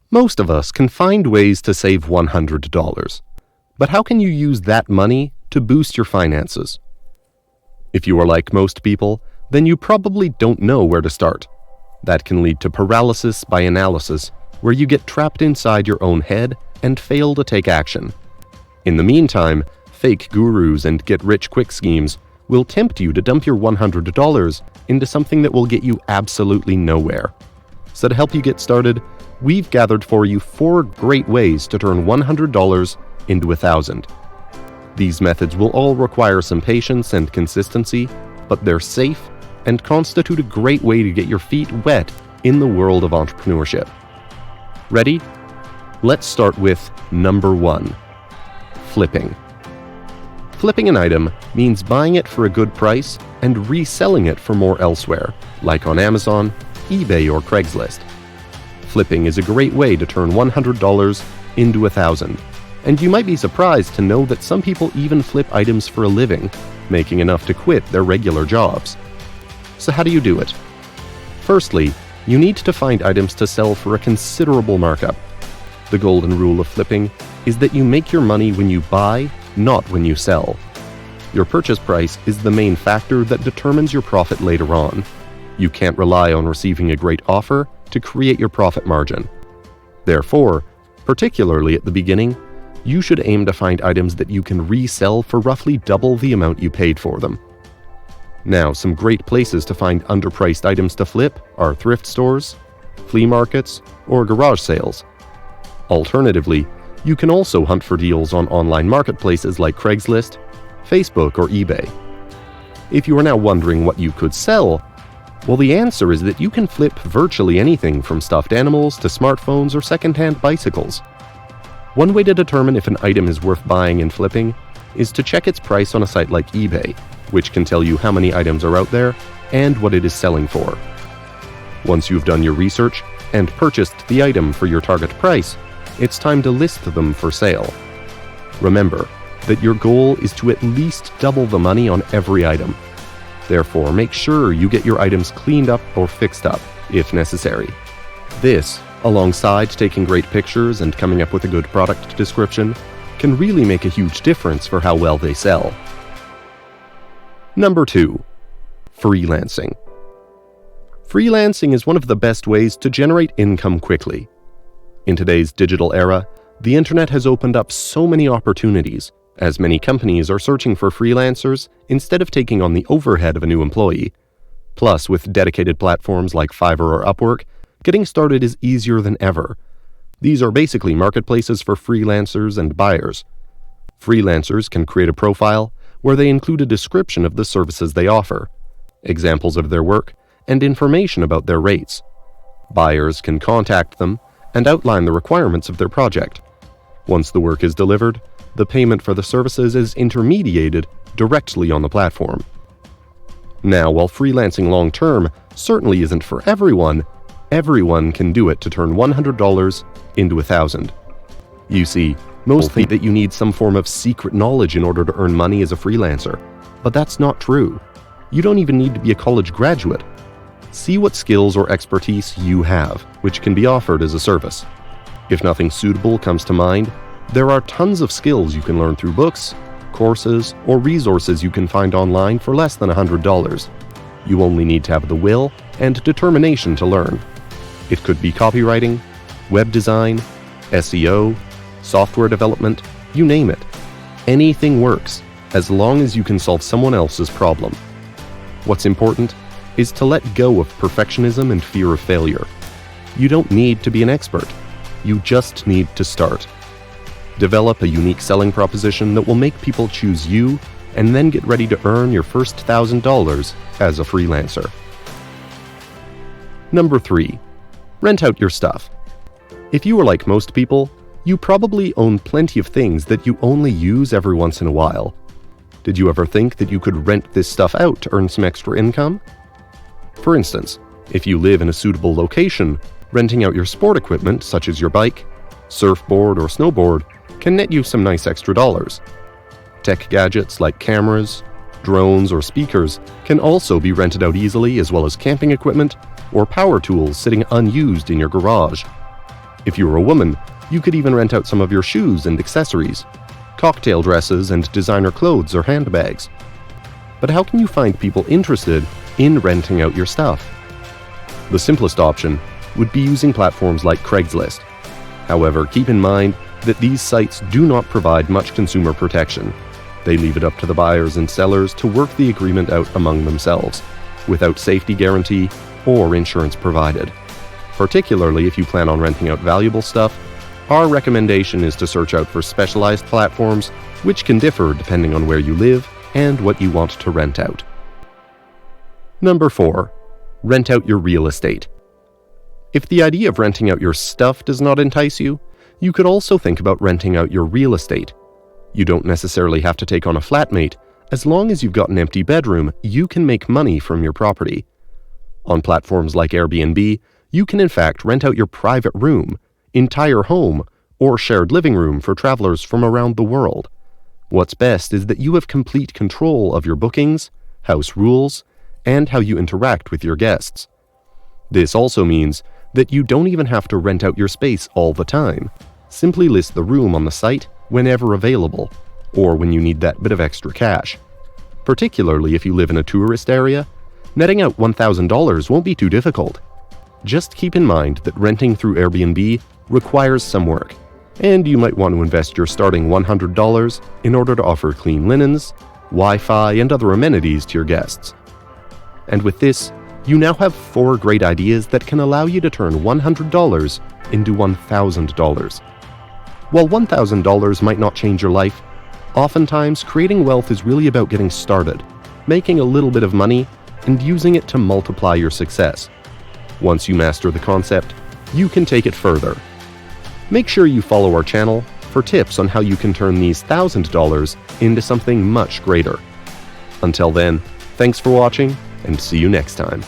Most of us can find ways to save $100. But how can you use that money to boost your finances? If you are like most people, then you probably don't know where to start. That can lead to paralysis by analysis, where you get trapped inside your own head and fail to take action. In the meantime, fake gurus and get-rich-quick schemes will tempt you to dump your $100 into something that will get you absolutely nowhere. So to help you get started, we've gathered for you 4 great ways to turn $100 into $1,000. These methods will all require some patience and consistency, but they're safe and constitute a great way to get your feet wet in the world of entrepreneurship. Ready? Let's start with number 1, flipping. Flipping an item means buying it for a good price and reselling it for more elsewhere, like on Amazon, eBay, or Craigslist. Flipping is a great way to turn $100 into $1,000, and you might be surprised to know that some people even flip items for a living, making enough to quit their regular jobs. So how do you do it? Firstly, you need to find items to sell for a considerable markup. The golden rule of flipping is that you make your money when you buy, not when you sell. Your purchase price is the main factor that determines your profit later on. You can't rely on receiving a great offer to create your profit margin. Therefore, particularly at the beginning, you should aim to find items that you can resell for roughly double the amount you paid for them. Now, some great places to find underpriced items to flip are thrift stores, flea markets, or garage sales. Alternatively, you can also hunt for deals on online marketplaces like Craigslist, Facebook, or eBay. If you are now wondering what you could sell, well, the answer is that you can flip virtually anything from stuffed animals to smartphones or second-hand bicycles. One way to determine if an item is worth buying and flipping is to check its price on a site like eBay, which can tell you how many items are out there and what it is selling for. Once you've done your research and purchased the item for your target price, it's time to list them for sale. Remember that your goal is to at least double the money on every item. Therefore, make sure you get your items cleaned up or fixed up, if necessary. This, alongside taking great pictures and coming up with a good product description, can really make a huge difference for how well they sell. Number 2, freelancing. Freelancing is one of the best ways to generate income quickly. In today's digital era, the internet has opened up so many opportunities, as many companies are searching for freelancers instead of taking on the overhead of a new employee. Plus, with dedicated platforms like Fiverr or Upwork, getting started is easier than ever. These are basically marketplaces for freelancers and buyers. Freelancers can create a profile where they include a description of the services they offer, examples of their work, and information about their rates. Buyers can contact them and outline the requirements of their project. Once the work is delivered, the payment for the services is intermediated directly on the platform. Now, while freelancing long-term certainly isn't for everyone can do it to turn $100 into $1,000. You see, most think that you need some form of secret knowledge in order to earn money as a freelancer, but that's not true. You don't even need to be a college graduate. See what skills or expertise you have, which can be offered as a service. If nothing suitable comes to mind, there are tons of skills you can learn through books, courses, or resources you can find online for less than $100. You only need to have the will and determination to learn. It could be copywriting, web design, SEO, software development, you name it. Anything works, as long as you can solve someone else's problem. What's important is to let go of perfectionism and fear of failure. You don't need to be an expert. You just need to start. Develop a unique selling proposition that will make people choose you, and then get ready to earn your first $1,000 as a freelancer. Number 3, rent out your stuff. If you are like most people, you probably own plenty of things that you only use every once in a while. Did you ever think that you could rent this stuff out to earn some extra income? For instance, if you live in a suitable location, renting out your sport equipment such as your bike, surfboard, or snowboard can net you some nice extra dollars. Tech gadgets like cameras, drones, or speakers can also be rented out easily, as well as camping equipment or power tools sitting unused in your garage. If you're a woman, you could even rent out some of your shoes and accessories, cocktail dresses and designer clothes or handbags. But how can you find people interested in renting out your stuff? The simplest option would be using platforms like Craigslist. However, keep in mind that these sites do not provide much consumer protection. They leave it up to the buyers and sellers to work the agreement out among themselves, without safety guarantee or insurance provided. Particularly if you plan on renting out valuable stuff, our recommendation is to search out for specialized platforms, which can differ depending on where you live and what you want to rent out. Number 4. Rent out your real estate. If the idea of renting out your stuff does not entice you, you could also think about renting out your real estate. You don't necessarily have to take on a flatmate. As long as you've got an empty bedroom, you can make money from your property. On platforms like Airbnb, you can in fact rent out your private room, entire home, or shared living room for travelers from around the world. What's best is that you have complete control of your bookings, house rules, and how you interact with your guests. This also means that you don't even have to rent out your space all the time. Simply list the room on the site whenever available, or when you need that bit of extra cash. Particularly if you live in a tourist area, netting out $1,000 won't be too difficult. Just keep in mind that renting through Airbnb requires some work, and you might want to invest your starting $100 in order to offer clean linens, Wi-Fi, and other amenities to your guests. And with this, you now have 4 great ideas that can allow you to turn $100 into $1,000. While $1,000 might not change your life, oftentimes creating wealth is really about getting started, making a little bit of money, and using it to multiply your success. Once you master the concept, you can take it further. Make sure you follow our channel for tips on how you can turn these $1,000 into something much greater. Until then, thanks for watching, and see you next time.